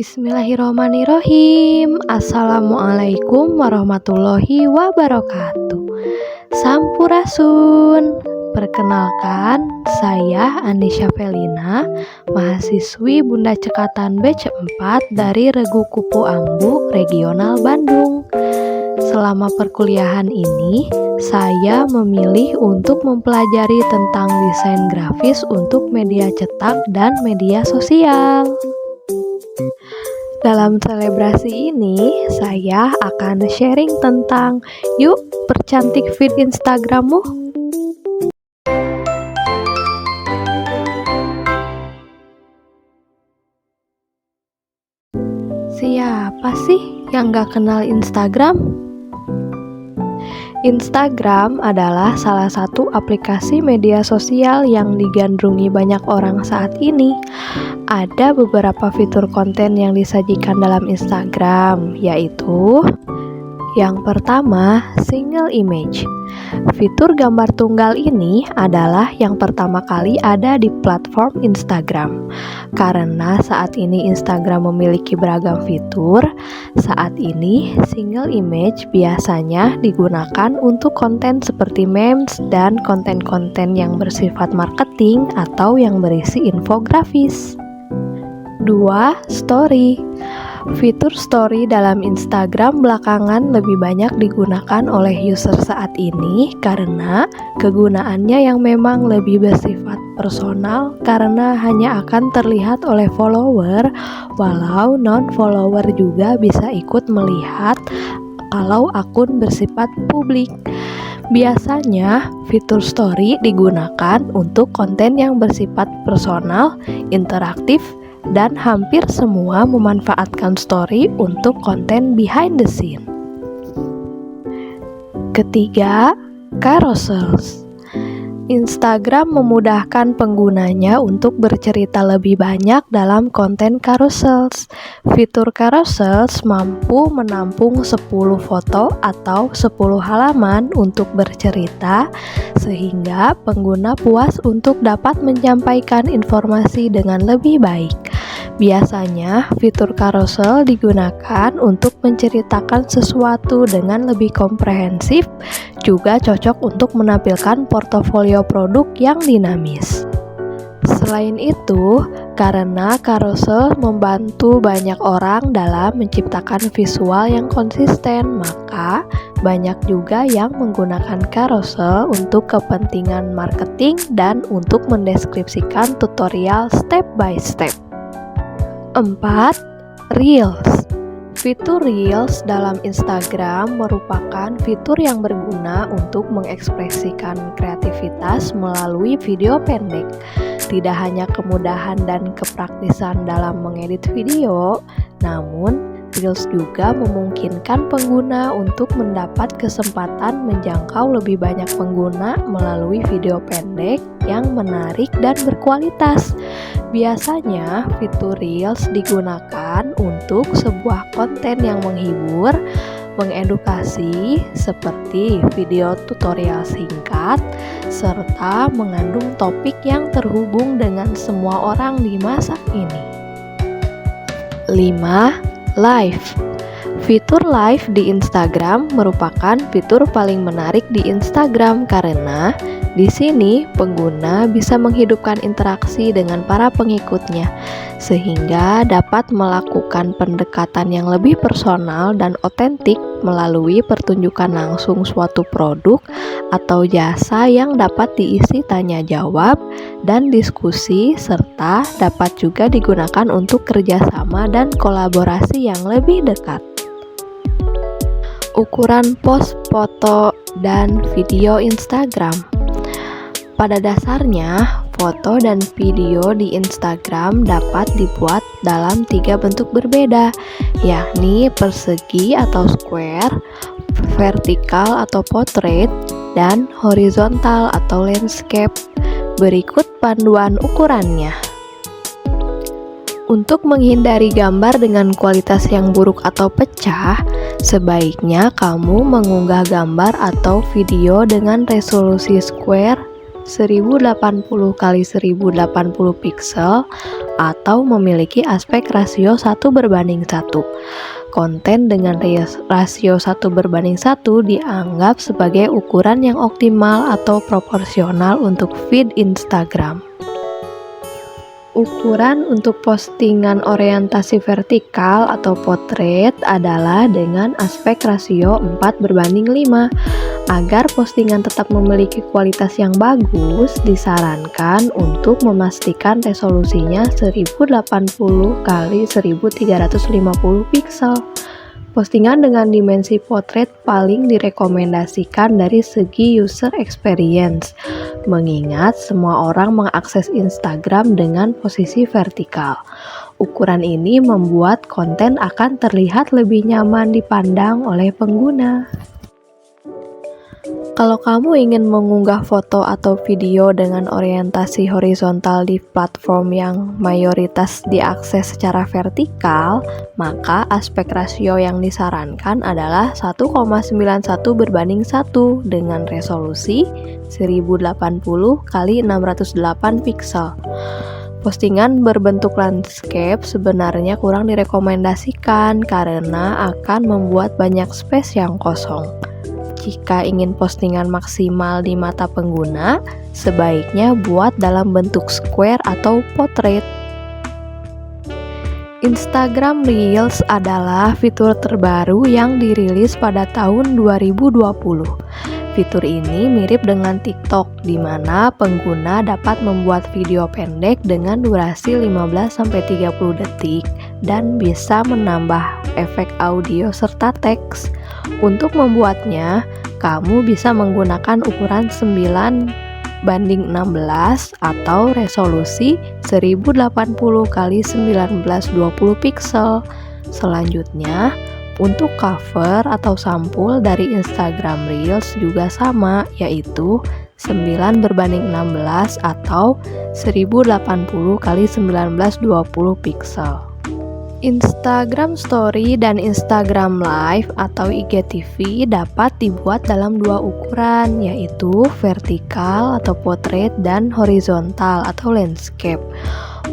Bismillahirrahmanirrahim. Assalamualaikum warahmatullahi wabarakatuh. Sampurasun. Perkenalkan, saya Anisha Felina, mahasiswi Bunda Cekatan BC4 dari Regu Kupu Ambu Regional Bandung. Selama perkuliahan ini, saya memilih untuk mempelajari tentang desain grafis untuk media cetak dan media sosial. Dalam selebrasi ini, saya akan sharing tentang yuk percantik feed Instagrammu. Siapa sih yang gak kenal Instagram? Instagram adalah salah satu aplikasi media sosial yang digandrungi banyak orang saat ini. Ada beberapa fitur konten yang disajikan dalam Instagram, yaitu yang pertama, single image. Fitur gambar tunggal ini adalah yang pertama kali ada di platform Instagram. Karena saat ini Instagram memiliki beragam fitur, saat ini single image biasanya digunakan untuk konten seperti memes dan konten-konten yang bersifat marketing atau yang berisi infografis. 2. Story. Fitur story dalam Instagram belakangan lebih banyak digunakan oleh user saat ini karena kegunaannya yang memang lebih bersifat personal karena hanya akan terlihat oleh follower, walau non-follower juga bisa ikut melihat kalau akun bersifat publik. Biasanya, fitur story digunakan untuk konten yang bersifat personal, interaktif, dan hampir semua memanfaatkan story untuk konten behind the scene. Ketiga, carousels. Instagram memudahkan penggunanya untuk bercerita lebih banyak dalam konten carousels. Fitur carousels mampu menampung 10 foto atau 10 halaman untuk bercerita, sehingga pengguna puas untuk dapat menyampaikan informasi dengan lebih baik. Biasanya, fitur carousel digunakan untuk menceritakan sesuatu dengan lebih komprehensif, juga cocok untuk menampilkan portofolio produk yang dinamis. Selain itu, karena carousel membantu banyak orang dalam menciptakan visual yang konsisten, maka banyak juga yang menggunakan carousel untuk kepentingan marketing dan untuk mendeskripsikan tutorial step by step. 4. Reels. Fitur Reels dalam Instagram merupakan fitur yang berguna untuk mengekspresikan kreativitas melalui video pendek. Tidak hanya kemudahan dan kepraktisan dalam mengedit video, namun Reels juga memungkinkan pengguna untuk mendapat kesempatan menjangkau lebih banyak pengguna melalui video pendek yang menarik dan berkualitas. Biasanya, fitur Reels digunakan untuk sebuah konten yang menghibur, mengedukasi seperti video tutorial singkat, serta mengandung topik yang terhubung dengan semua orang di masa ini. 5. Live. Fitur live di Instagram merupakan fitur paling menarik di Instagram karena di sini pengguna bisa menghidupkan interaksi dengan para pengikutnya sehingga dapat melakukan pendekatan yang lebih personal dan otentik melalui pertunjukan langsung suatu produk atau jasa yang dapat diisi tanya jawab dan diskusi serta dapat juga digunakan untuk kerjasama dan kolaborasi yang lebih dekat. Ukuran post foto dan video Instagram. Pada dasarnya, foto dan video di Instagram dapat dibuat dalam 3 bentuk berbeda, yakni persegi atau square, vertikal atau portrait, dan horizontal atau landscape. Berikut panduan ukurannya. Untuk menghindari gambar dengan kualitas yang buruk atau pecah, sebaiknya kamu mengunggah gambar atau video dengan resolusi square 1080 x 1080 pixel atau memiliki aspek rasio 1:1. Konten dengan rasio 1:1 dianggap sebagai ukuran yang optimal atau proporsional untuk feed Instagram. Ukuran untuk postingan orientasi vertikal atau potret adalah dengan aspek rasio 4:5. Agar postingan tetap memiliki kualitas yang bagus, disarankan untuk memastikan resolusinya 1080 x 1350 pixel. Postingan dengan dimensi potret paling direkomendasikan dari segi user experience, mengingat semua orang mengakses Instagram dengan posisi vertikal. Ukuran ini membuat konten akan terlihat lebih nyaman dipandang oleh pengguna. Kalau kamu ingin mengunggah foto atau video dengan orientasi horizontal di platform yang mayoritas diakses secara vertikal, maka aspek rasio yang disarankan adalah 1,91:1 dengan resolusi 1080 x 608 pixel. Postingan berbentuk landscape sebenarnya kurang direkomendasikan karena akan membuat banyak space yang kosong. Jika ingin postingan maksimal di mata pengguna, sebaiknya buat dalam bentuk square atau potret. Instagram Reels adalah fitur terbaru yang dirilis pada tahun 2020. Fitur ini mirip dengan TikTok, di mana pengguna dapat membuat video pendek dengan durasi 15-30 detik dan bisa menambah efek audio serta teks. Untuk membuatnya, kamu bisa menggunakan ukuran 9:16 atau resolusi 1080 x 1920 pixel. Selanjutnya, untuk cover atau sampul dari Instagram Reels juga sama, yaitu 9:16 atau 1080 x 1920 pixel. Instagram Story dan Instagram Live atau IGTV dapat dibuat dalam dua ukuran, yaitu vertikal atau potret dan horizontal atau landscape.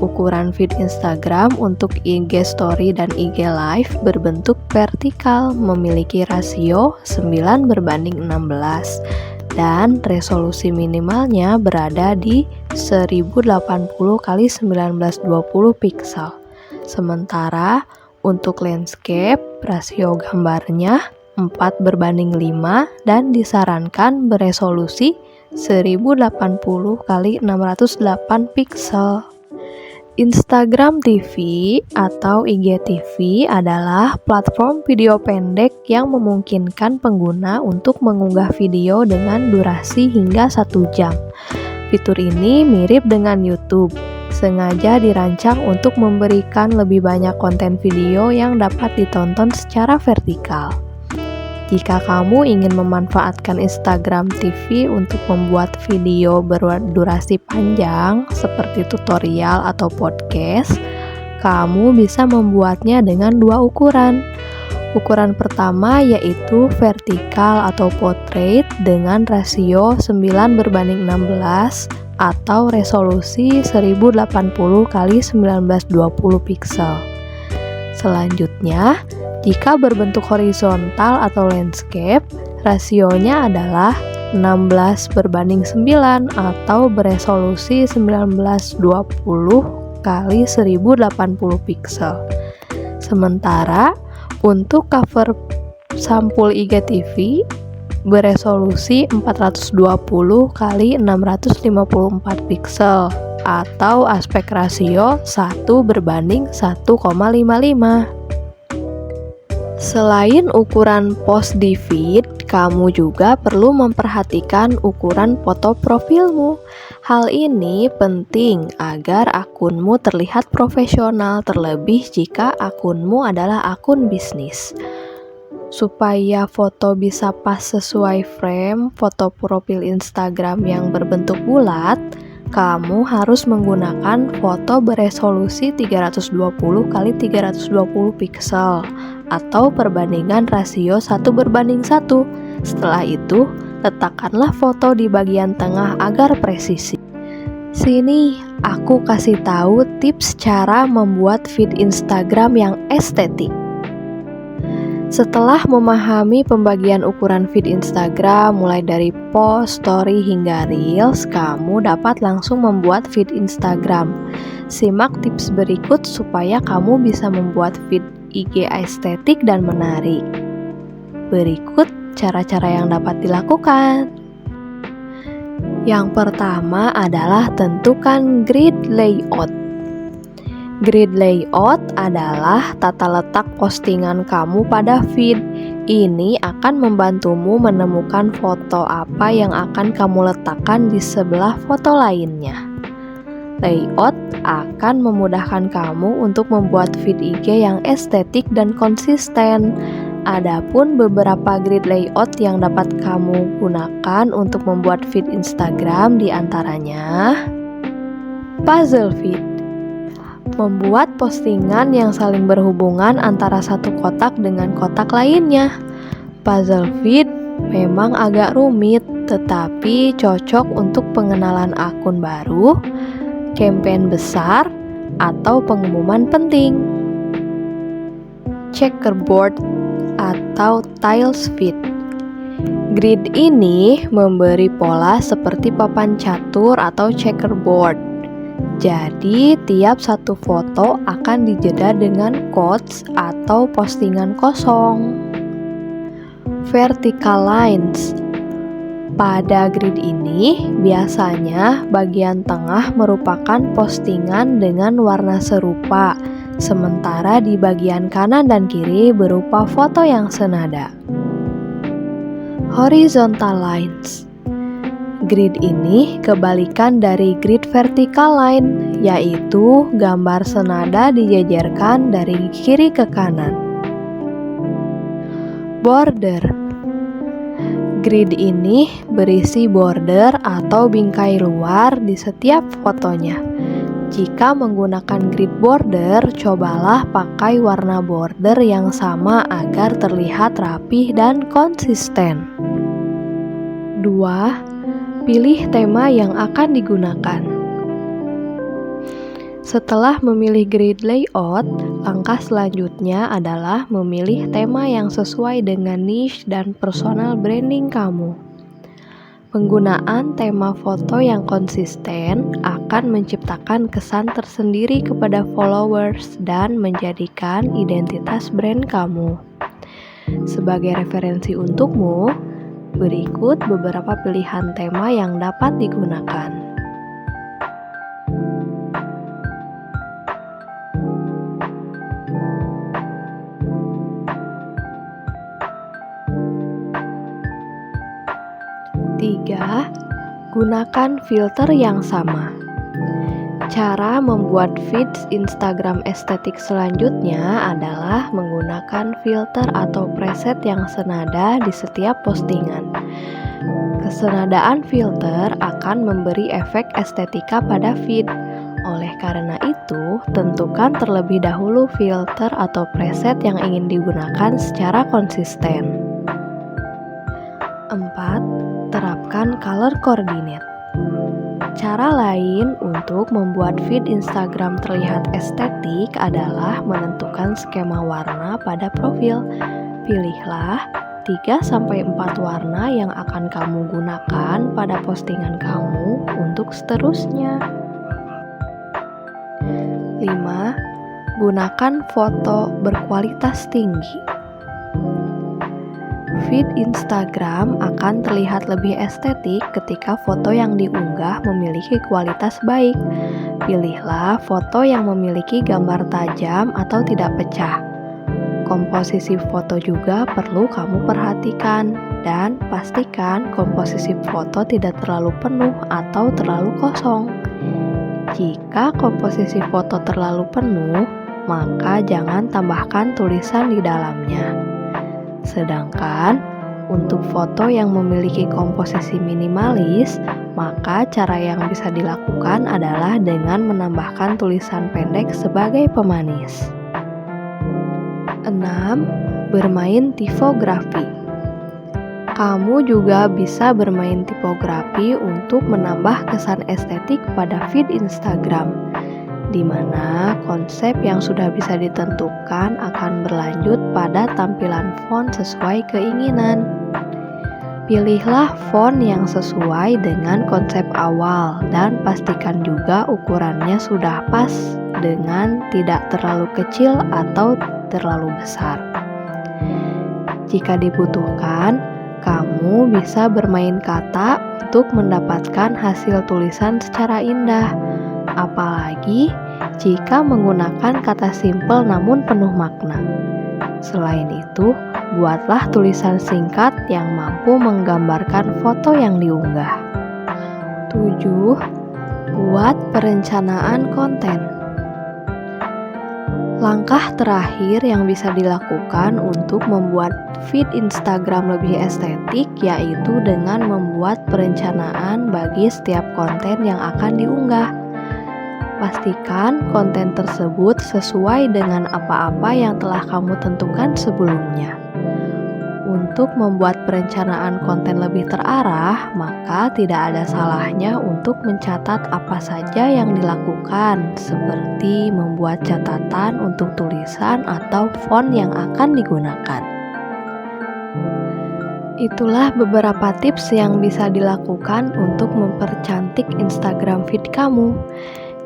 Ukuran feed Instagram untuk IG Story dan IG Live berbentuk vertikal, memiliki rasio 9:16 dan resolusi minimalnya berada di 1080 x 1920 pixel. Sementara untuk landscape, rasio gambarnya 4:5 dan disarankan beresolusi 1080 x 608 pixel. Instagram TV atau IGTV adalah platform video pendek yang memungkinkan pengguna untuk mengunggah video dengan durasi hingga 1 jam. Fitur ini mirip dengan YouTube, sengaja dirancang untuk memberikan lebih banyak konten video yang dapat ditonton secara vertikal. Jika kamu ingin memanfaatkan Instagram TV untuk membuat video berdurasi panjang seperti tutorial atau podcast, kamu bisa membuatnya dengan dua ukuran. Ukuran pertama yaitu vertikal atau portrait dengan rasio 9:16 atau resolusi 1080 x 1920 pixel. Selanjutnya, jika berbentuk horizontal atau landscape, rasionya adalah 16:9 atau beresolusi 1920 x 1080 pixel. Sementara untuk cover sampul IGTV beresolusi 420 x 654 pixel atau aspek rasio 1:1,55. Selain ukuran post di feed, kamu juga perlu memperhatikan ukuran foto profilmu. Hal ini penting agar akunmu terlihat profesional, terlebih jika akunmu adalah akun bisnis. Supaya foto bisa pas sesuai frame foto profil Instagram yang berbentuk bulat, kamu harus menggunakan foto beresolusi 320 x 320 pixel atau perbandingan rasio 1:1. Setelah itu, Letakkanlah foto di bagian tengah agar presisi. Sini, aku kasih tahu tips cara membuat feed Instagram yang estetik. Setelah memahami pembagian ukuran feed Instagram mulai dari post, story, hingga reels, kamu dapat langsung membuat feed Instagram. Simak tips berikut supaya kamu bisa membuat feed IG estetik dan menarik. Berikut cara-cara yang dapat dilakukan. Yang pertama adalah tentukan grid layout. Grid layout adalah tata letak postingan kamu pada feed. Ini akan membantumu menemukan foto apa yang akan kamu letakkan di sebelah foto lainnya. Layout akan memudahkan kamu untuk membuat feed IG yang estetik dan konsisten. Adapun beberapa grid layout yang dapat kamu gunakan untuk membuat feed Instagram diantaranya puzzle feed. Membuat postingan yang saling berhubungan antara satu kotak dengan kotak lainnya. Puzzle feed memang agak rumit, tetapi cocok untuk pengenalan akun baru, campaign besar, atau pengumuman penting. Checkerboard atau tiles feed. Grid ini memberi pola seperti papan catur atau checkerboard. Jadi, tiap satu foto akan dijeda dengan quotes atau postingan kosong. Vertical lines. Pada grid ini, biasanya bagian tengah merupakan postingan dengan warna serupa, sementara di bagian kanan dan kiri berupa foto yang senada. Horizontal lines. Grid ini kebalikan dari grid vertical line, yaitu gambar senada dijejerkan dari kiri ke kanan. Border. Grid ini berisi border atau bingkai luar di setiap fotonya. Jika menggunakan grid border, cobalah pakai warna border yang sama agar terlihat rapih dan konsisten. 2. Pilih tema yang akan digunakan. Setelah memilih grid layout, langkah selanjutnya adalah memilih tema yang sesuai dengan niche dan personal branding kamu. Penggunaan tema foto yang konsisten akan menciptakan kesan tersendiri kepada followers dan menjadikan identitas brand kamu. Sebagai referensi untukmu, berikut beberapa pilihan tema yang dapat digunakan. Tiga, gunakan filter yang sama. Cara membuat feeds Instagram estetik selanjutnya adalah menggunakan filter atau preset yang senada di setiap postingan. Kesenadaan filter akan memberi efek estetika pada feed. Oleh karena itu, tentukan terlebih dahulu filter atau preset yang ingin digunakan secara konsisten. 4. Terapkan color coordinate. Cara lain untuk membuat feed Instagram terlihat estetik adalah menentukan skema warna pada profil. Pilihlah 3-4 warna yang akan kamu gunakan pada postingan kamu untuk seterusnya. 5. Gunakan foto berkualitas tinggi. Feed Instagram akan terlihat lebih estetik ketika foto yang diunggah memiliki kualitas baik. Pilihlah foto yang memiliki gambar tajam atau tidak pecah. Komposisi foto juga perlu kamu perhatikan, dan pastikan komposisi foto tidak terlalu penuh atau terlalu kosong. Jika komposisi foto terlalu penuh, maka jangan tambahkan tulisan di dalamnya. Sedangkan untuk foto yang memiliki komposisi minimalis, maka cara yang bisa dilakukan adalah dengan menambahkan tulisan pendek sebagai pemanis. 6. Bermain tipografi. Kamu juga bisa bermain tipografi untuk menambah kesan estetik pada feed Instagram, di mana konsep yang sudah bisa ditentukan akan berlanjut pada tampilan font sesuai keinginan. Pilihlah font yang sesuai dengan konsep awal dan pastikan juga ukurannya sudah pas dengan tidak terlalu kecil atau terlalu besar. Jika dibutuhkan, kamu bisa bermain kata untuk mendapatkan hasil tulisan secara indah, apalagi jika menggunakan kata simpel namun penuh makna. Selain itu, buatlah tulisan singkat yang mampu menggambarkan foto yang diunggah. 7. Buat perencanaan konten. Langkah terakhir yang bisa dilakukan untuk membuat feed Instagram lebih estetik yaitu dengan membuat perencanaan bagi setiap konten yang akan diunggah. Pastikan konten tersebut sesuai dengan apa-apa yang telah kamu tentukan sebelumnya. Untuk membuat perencanaan konten lebih terarah, maka tidak ada salahnya untuk mencatat apa saja yang dilakukan, seperti membuat catatan untuk tulisan atau font yang akan digunakan. Itulah beberapa tips yang bisa dilakukan untuk mempercantik Instagram feed kamu.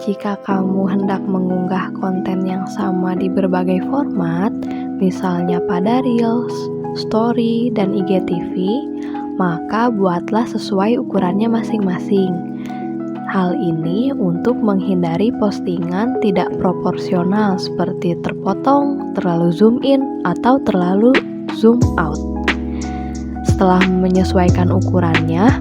Jika kamu hendak mengunggah konten yang sama di berbagai format, misalnya pada Reels, Story, dan IGTV, maka buatlah sesuai ukurannya masing-masing. Hal ini untuk menghindari postingan tidak proporsional seperti terpotong, terlalu zoom in, atau terlalu zoom out. Setelah menyesuaikan ukurannya,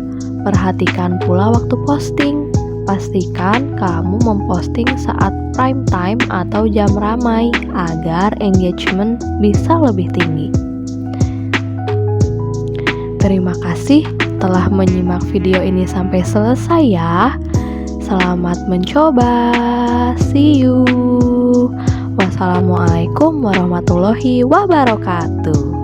perhatikan pula waktu posting. Pastikan kamu memposting saat prime time atau jam ramai agar engagement bisa lebih tinggi. Terima kasih telah menyimak video ini sampai selesai ya. Selamat mencoba. See you. Wassalamualaikum warahmatullahi wabarakatuh.